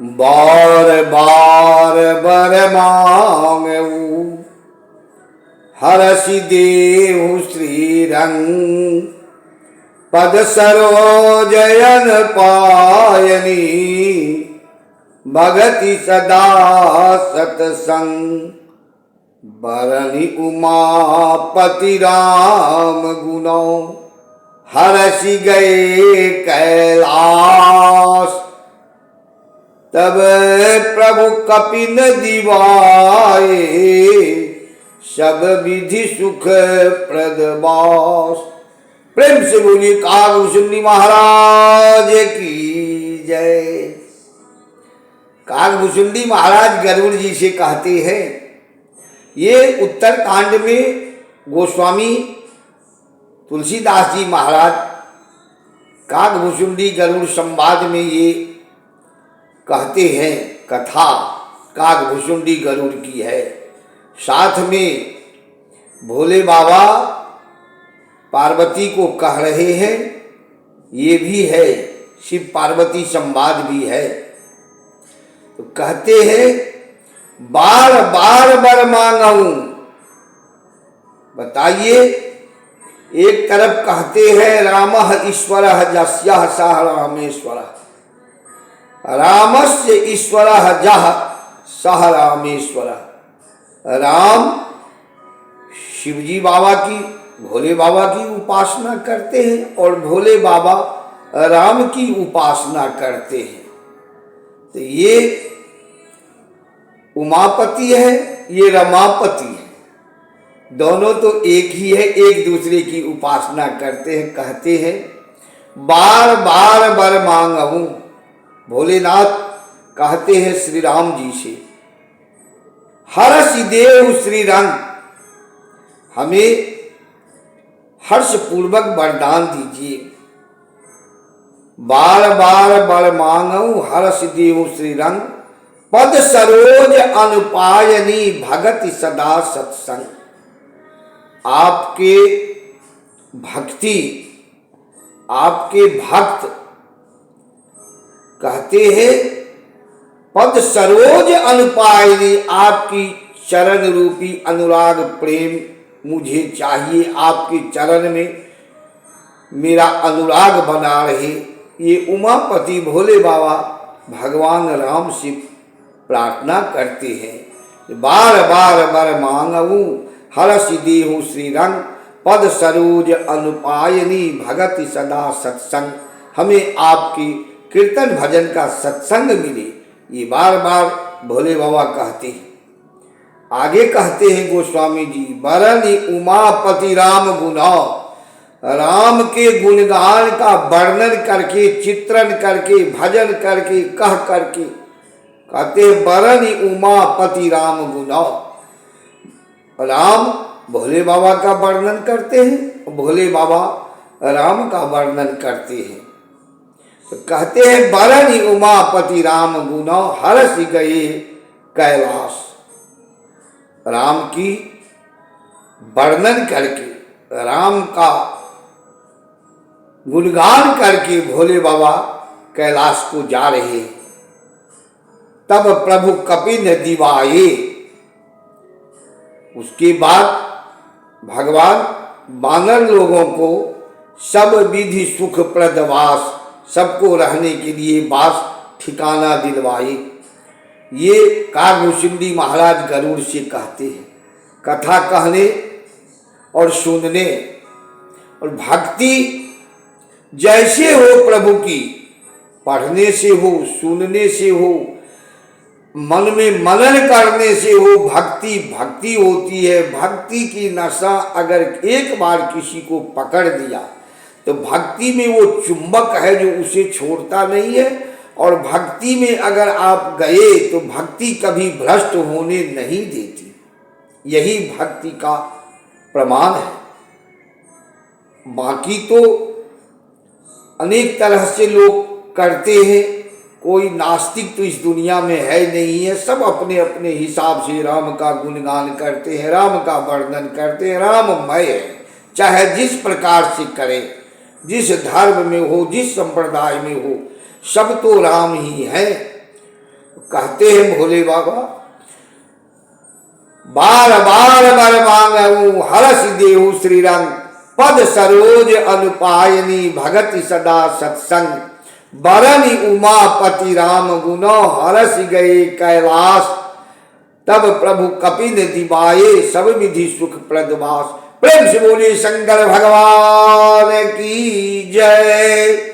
बार बार बर मांगऊ हरसि देहु श्री रंग पद सरोजयन पायनी भगति सदा सतसंग बरनि उमापति राम गुणों हरसि गए कैलाश। तब प्रभु कपिन दिवाए सब विधि सुख प्रदबास। प्रेम से बोलिए कागभूषुंडी महाराज की जय। कागभूषुंडी महाराज गरुड़ जी से कहते हैं, ये उत्तर कांड में गोस्वामी तुलसीदास जी महाराज कागभूषुंडी गरुड़ संवाद में ये कहते हैं, कथा कागभूषुंडी गरुड़ की है। साथ में भोले बाबा पार्वती को कह रहे हैं, ये भी है, शिव पार्वती संवाद भी है। तो कहते हैं, बार बार बर मांगू। बताइए, एक तरफ कहते हैं रामः ईश्वरः यस्यः सः रामेश्वरः, रामस्य ईश्वरः यः सः रामेश्वरः। राम शिवजी बाबा की, भोले बाबा की उपासना करते हैं और भोले बाबा राम की उपासना करते हैं। तो ये उमापति है, ये रमापति है, दोनों तो एक ही है, एक दूसरे की उपासना करते हैं। कहते हैं बार बार बर मांगू। भोलेनाथ कहते हैं श्री राम जी से, हरसि देहु श्री रंग, हमें हर्ष पूर्वक वरदान दीजिए। बार बार बर मांगू हरसि देहु श्री रंग पद सरोज अनुपायनी भगति सदा सत्संग। आपके भक्ति, आपके भक्त कहते हैं पद सरोज अनुपायनी, आपकी चरण रूपी अनुराग प्रेम मुझे चाहिए। आपके चरण में मेरा अनुराग बना रहे। ये उमापति भोले बाबा भगवान राम से प्रार्थना करते हैं। बार बार बर मांगू हरसि देहु श्री रंग पद सरोज अनुपायनी भगति सदा सत्संग। हमें आपकी कीर्तन भजन का सत्संग मिले, ये बार बार भोले बाबा कहते हैं। आगे कहते हैं गोस्वामी जी, बरनि उमापति राम गुणौ, राम के गुणगान का वर्णन करके, चित्रण करके, भजन करके, कह करके कहते हैं बरनि उमापति राम गुणौ। राम भोले बाबा का वर्णन करते हैं, भोले बाबा राम का वर्णन करते हैं। तो कहते हैं बरनि उमापति राम गुणौ हरसि गए कैलाश। राम की वर्णन करके, राम का गुणगान करके भोले बाबा कैलाश को जा रहे। तब प्रभु कपिन दिवाए। उसके बाद भगवान वानर लोगों को सब विधि सुख प्रदवास, सबको रहने के लिए वास ठिकाना दिलवाए। ये कागभूषुंडी महाराज गरुड़ से कहते हैं। कथा कहने और सुनने और भक्ति जैसे हो प्रभु की, पढ़ने से हो, सुनने से हो, मन में मनन करने से हो, भक्ति भक्ति होती है। भक्ति की नशा अगर एक बार किसी को पकड़ दिया तो भक्ति में वो चुंबक है जो उसे छोड़ता नहीं है। और भक्ति में अगर आप गए तो भक्ति कभी भ्रष्ट होने नहीं देती। यही भक्ति का प्रमाण है। बाकी तो अनेक तरह से लोग करते हैं, कोई नास्तिक तो इस दुनिया में है नहीं है। सब अपने अपने हिसाब से राम का गुणगान करते हैं, राम का वर्णन करते हैं। राममय है, चाहे जिस प्रकार से करे, जिस धर्म में हो, जिस संप्रदाय में हो, सब तो राम ही है। कहते हैं भोले बाबा, बार बार बर मांगऊ हरस देहु श्री रंग, पद सरोज अनुपायनी भगति सदा सत्संग, बरनी उमापति राम गुनो हरस गए कैलाश, तब प्रभु कपिन दिवाये सब विधि सुख प्रदवास। प्रेम से बोलिए शंकर भगवान की जय।